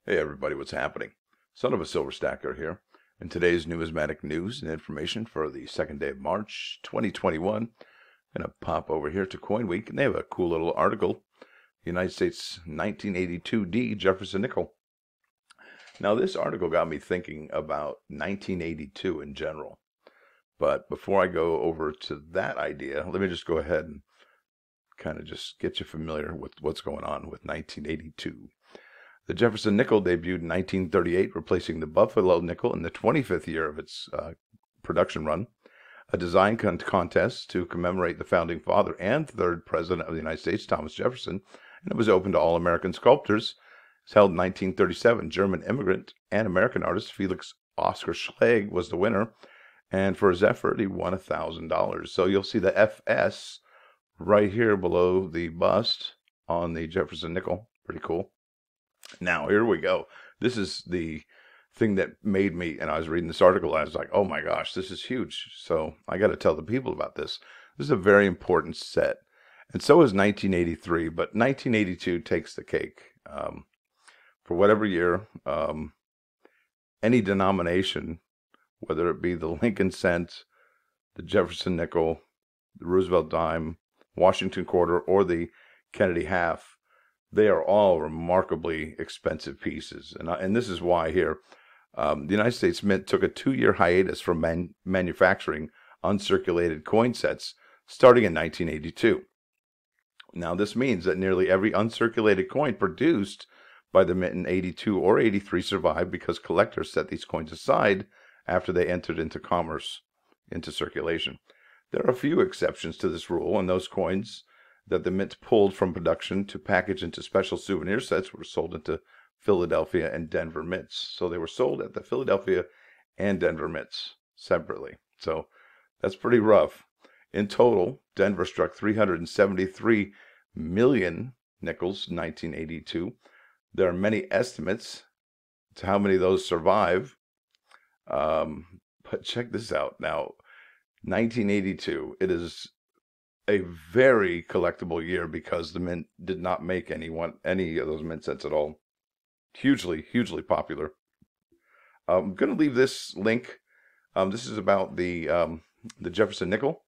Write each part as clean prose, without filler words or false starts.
Hey everybody, what's happening? Son of a silver stacker here. In today's numismatic news and information for the 2nd day of March 2021, I'm going to pop over here to Coin Week, and they have a cool little article. United States 1982 D Jefferson nickel. Now this article got me thinking about 1982 in general. But before I go over to that idea, let me just go ahead and kind of just get you familiar with what's going on with 1982. The Jefferson nickel debuted in 1938, replacing the Buffalo nickel in the 25th year of its production run. A design contest to commemorate the founding father and third president of the United States, Thomas Jefferson, and it was open to all American sculptors. It was held in 1937. German immigrant and American artist Felix Oscar Schlegel was the winner, and for his effort, he won $1,000. So you'll see the FS right here below the bust on the Jefferson nickel. Pretty cool. Now, here we go. This is the thing that made me, and I was reading this article, I was like, oh my gosh, this is huge. So I got to tell the people about this. This is a very important set. And so is 1983, but 1982 takes the cake. For whatever year, any denomination, whether it be the Lincoln cent, the Jefferson nickel, the Roosevelt dime, Washington quarter, or the Kennedy half, they are all remarkably expensive pieces. And this is why here. The United States Mint took a 2-year hiatus from manufacturing uncirculated coin sets starting in 1982. Now, this means that nearly every uncirculated coin produced by the Mint in 82 or 83 survived because collectors set these coins aside after they entered into commerce, into circulation. There are a few exceptions to this rule, and those coins that the Mint pulled from production to package into special souvenir sets were sold into Philadelphia and Denver mints. So they were sold at the Philadelphia and Denver mints separately. So that's pretty rough. In total, Denver struck 373 million nickels in 1982. There are many estimates to how many of those survive. But check this out. Now, 1982, it is a very collectible year because the Mint did not make any of those mint sets at all. Hugely popular. I'm going to leave this link. This is about the Jefferson nickel,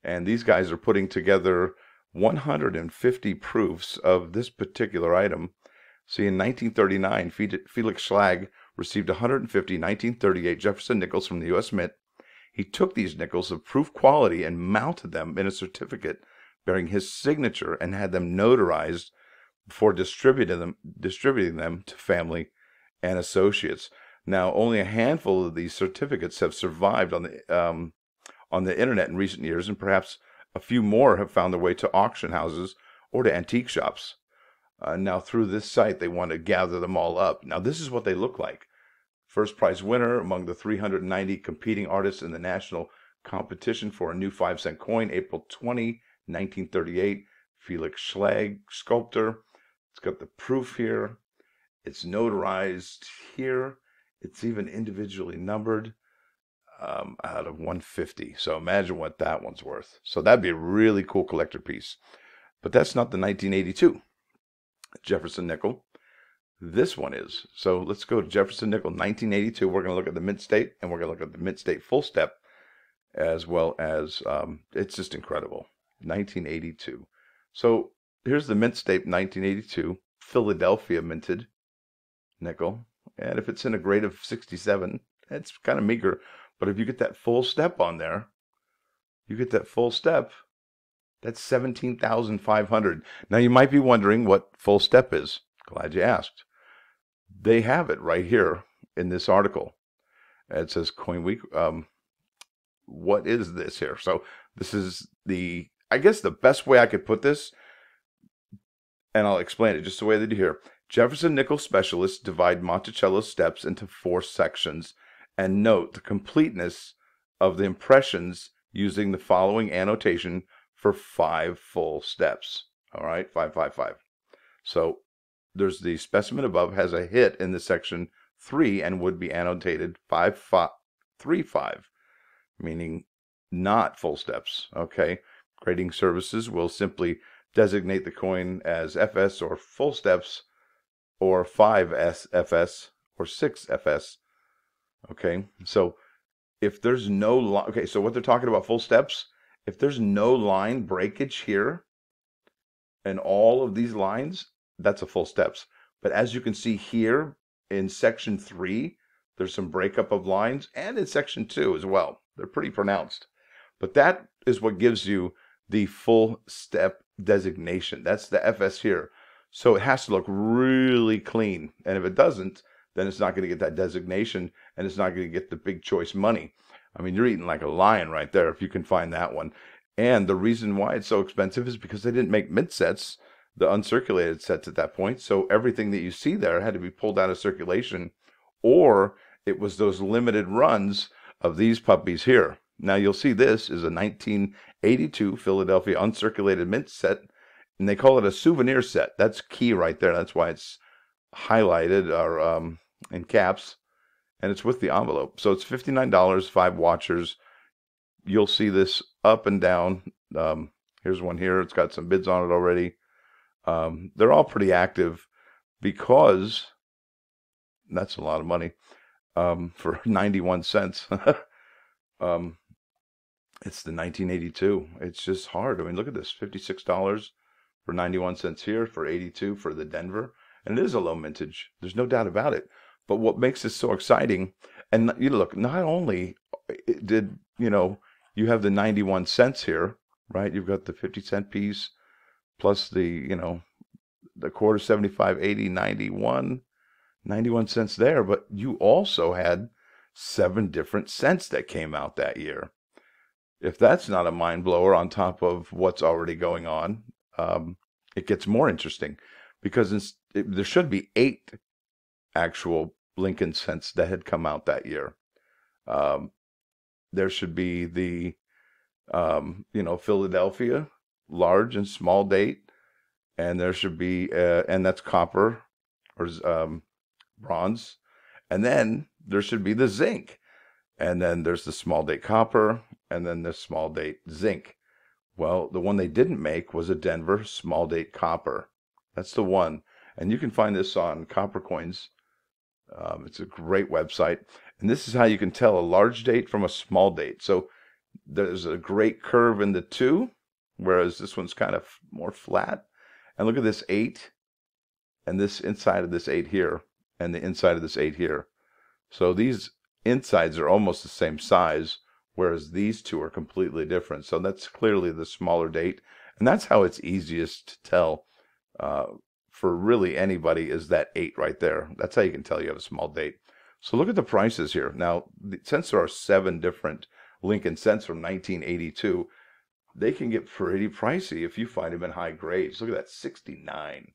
and these guys are putting together 150 proofs of this particular item. See, in 1939, Felix Schlegel received 150 1938 Jefferson nickels from the US Mint. He took these nickels of proof quality and mounted them in a certificate bearing his signature and had them notarized before distributing them to family and associates. Now, only a handful of these certificates have survived on the internet in recent years, and perhaps a few more have found their way to auction houses or to antique shops. Now, through this site, they want to gather them all up. Now, this is what they look like. First prize winner among the 390 competing artists in the national competition for a new 5-cent coin, April 20, 1938. Felix Schlegel, sculptor. It's got the proof here. It's notarized here. It's even individually numbered out of 150. So imagine what that one's worth. So that'd be a really cool collector piece. But that's not the 1982 Jefferson nickel. This one is. So let's go to Jefferson nickel 1982. We're going to look at the Mint State, and we're going to look at the Mint State full step, as well as it's just incredible. 1982. So here's the Mint State 1982 Philadelphia minted nickel, and if it's in a grade of 67, it's kind of meager. But if you get that full step on there, that's 17,500. Now you might be wondering what full step is. Glad you asked. They have it right here in this article. It says Coin Week. What is this here? So this is I guess the best way I could put this, and I'll explain it just the way they do here. Jefferson nickel specialists divide Monticello steps into 4 sections and note the completeness of the impressions using the following annotation for 5 full steps. All right, 555. So there's the specimen above has a hit in the section 3 and would be annotated 5535, meaning not full steps. Okay, grading services will simply designate the coin as FS or full steps or 5FS or 6FS. Okay, so if there's no line, okay, so what they're talking about full steps, if there's no line breakage here and all of these lines, that's a full steps. But as you can see here in section 3, there's some breakup of lines, and in section 2 as well. They're pretty pronounced. But that is what gives you the full step designation. That's the FS here. So it has to look really clean. And if it doesn't, then it's not going to get that designation, and it's not going to get the big choice money. I mean, you're eating like a lion right there if you can find that one. And the reason why it's so expensive is because they didn't make mint sets, the uncirculated sets at that point. So everything that you see there had to be pulled out of circulation, or it was those limited runs of these puppies here. Now you'll see this is a 1982 Philadelphia Uncirculated Mint Set, and they call it a souvenir set. That's key right there. That's why it's highlighted or in caps, and it's with the envelope. So it's $59, 5 watchers. You'll see this up and down. Here's one here. It's got some bids on it already. They're all pretty active because that's a lot of money for 91 cents. It's the 1982. It's just hard. I mean, look at this, $56 for 91 cents here, for 82 for the Denver. And it is a low mintage. There's no doubt about it. But what makes this so exciting, and you look, not only did, you have the 91 cents here, right? You've got the 50-cent piece plus the, the quarter, 75, 80, 91 cents there. But you also had 7 different cents that came out that year. If that's not a mind blower on top of what's already going on, it gets more interesting, because there should be 8 actual Lincoln cents that had come out that year. There should be the, Philadelphia, large and small date, and there should be, and that's copper or bronze, and then there should be the zinc, and then there's the small date copper, and then the small date zinc. Well, the one they didn't make was a Denver small date copper. That's the one. And you can find this on Copper Coins. It's a great website. And this is how you can tell a large date from a small date. So there's a great curve in the 2, whereas this one's kind of more flat. And look at this 8, and this inside of this 8 here, and the inside of this 8 here. So these insides are almost the same size, whereas these 2 are completely different. So that's clearly the smaller date. And that's how it's easiest to tell for really anybody, is that 8 right there. That's how you can tell you have a small date. So look at the prices here. Now, since there are 7 different Lincoln cents from 1982, they can get pretty pricey if you find them in high grades. Look at that, 69.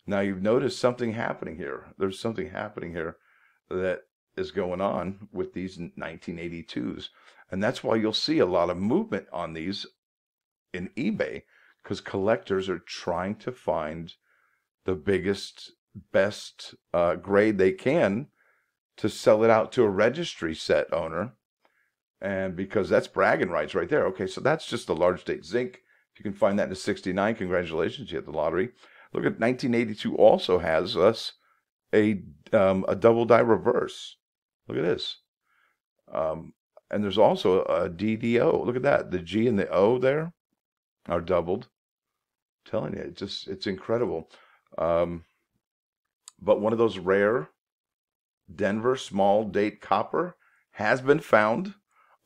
Now you've noticed something happening here. There's something happening here that is going on with these 1982s. And that's why you'll see a lot of movement on these in eBay, because collectors are trying to find the biggest, best grade they can to sell it out to a registry set owner. And because that's bragging rights right there. Okay, so that's just the large date zinc. If you can find that in a 69, congratulations, you hit the lottery. Look at 1982 also has us a double die reverse. Look at this. And there's also a DDO. Look at that. The G and the O there are doubled. I'm telling you, it's incredible. But one of those rare Denver small date copper has been found.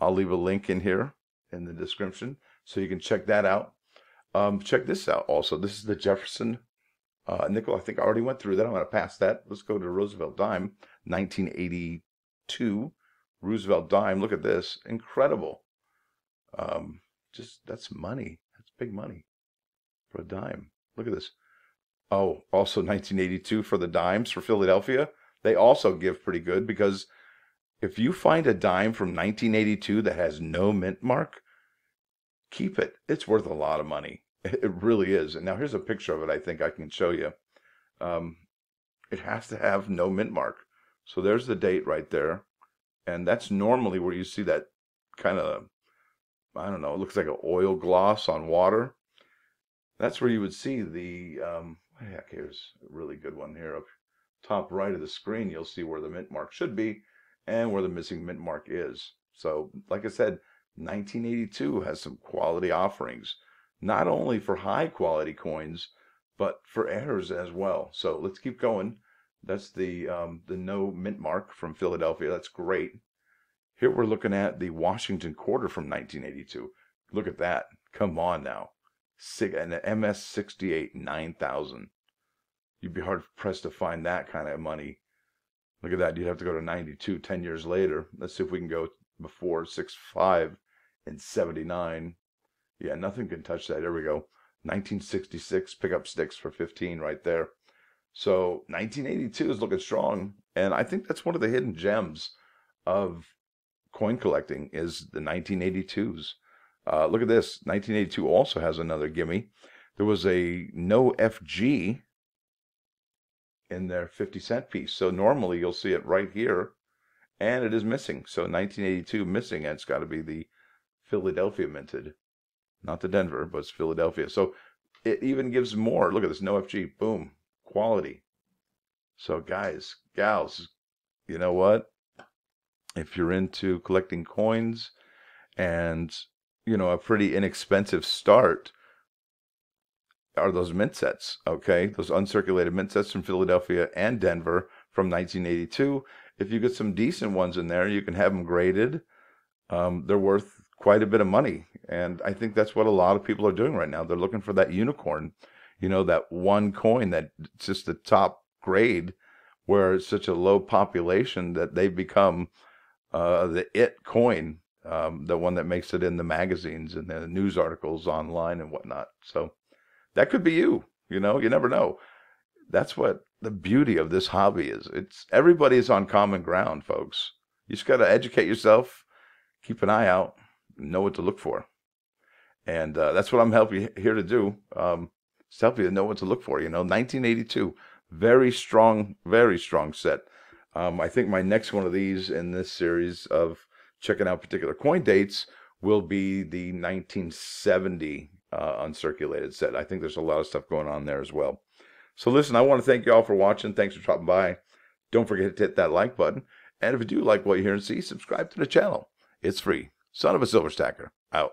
I'll leave a link in here in the description so you can check that out. Check this out also. This is the Jefferson nickel. I think I already went through that. I'm going to pass that. Let's go to Roosevelt dime, 1982 Roosevelt dime. Look at this. Incredible. That's money. That's big money for a dime. Look at this. Oh, also 1982 for the dimes for Philadelphia. They also give pretty good, because if you find a dime from 1982 that has no mint mark, keep it. It's worth a lot of money. It really is. And now here's a picture of it I think I can show you. It has to have no mint mark. So there's the date right there. And that's normally where you see that kind of, I don't know, it looks like an oil gloss on water. That's where you would see the, heck, here's a really good one here. top right of the screen, you'll see where the mint mark should be and where the missing mint mark is. So, like I said, 1982 has some quality offerings, not only for high quality coins, but for errors as well. So let's keep going. That's the no mint mark from Philadelphia. That's great. Here we're looking at the Washington quarter from 1982. Look at that. Come on now. And the MS-68 9000. You'd be hard pressed to find that kind of money. Look at that. You'd have to go to 92, 10 years later. Let's see if we can go before 65 and 79. Yeah, nothing can touch that. There we go. 1966, pick up sticks for 15 right there. So 1982 is looking strong. And I think that's one of the hidden gems of coin collecting is the 1982s. Look at this. 1982 also has another gimme. There was a no FG in their 50-cent piece. So normally you'll see it right here, and it is missing. So 1982 missing, and it's got to be the Philadelphia minted. Not the Denver, but it's Philadelphia. So it even gives more. Look at this, no FG. Boom. Quality. So guys, gals, you know what? If you're into collecting coins and, you know, a pretty inexpensive start are those mint sets, okay? Those uncirculated mint sets from Philadelphia and Denver from 1982. If you get some decent ones in there, you can have them graded. They're worth quite a bit of money. And I think that's what a lot of people are doing right now. They're looking for that unicorn, you know, that one coin that's just the top grade where it's such a low population that they've become the it coin, the one that makes it in the magazines and the news articles online and whatnot. So that could be you, you know, you never know. That's what the beauty of this hobby is. It's everybody is on common ground, folks. You just got to educate yourself, keep an eye out, know what to look for. And that's what I'm helping you here to do. Just help you to know what to look for, you know. 1982, very strong set. I think my next one of these in this series of checking out particular coin dates will be the 1970 uncirculated set. I think there's a lot of stuff going on there as well. So listen, I want to thank you all for watching. Thanks for dropping by. Don't forget to hit that like button. And if you do like what you hear and see, subscribe to the channel. It's free. Son of a Silver Stacker, out.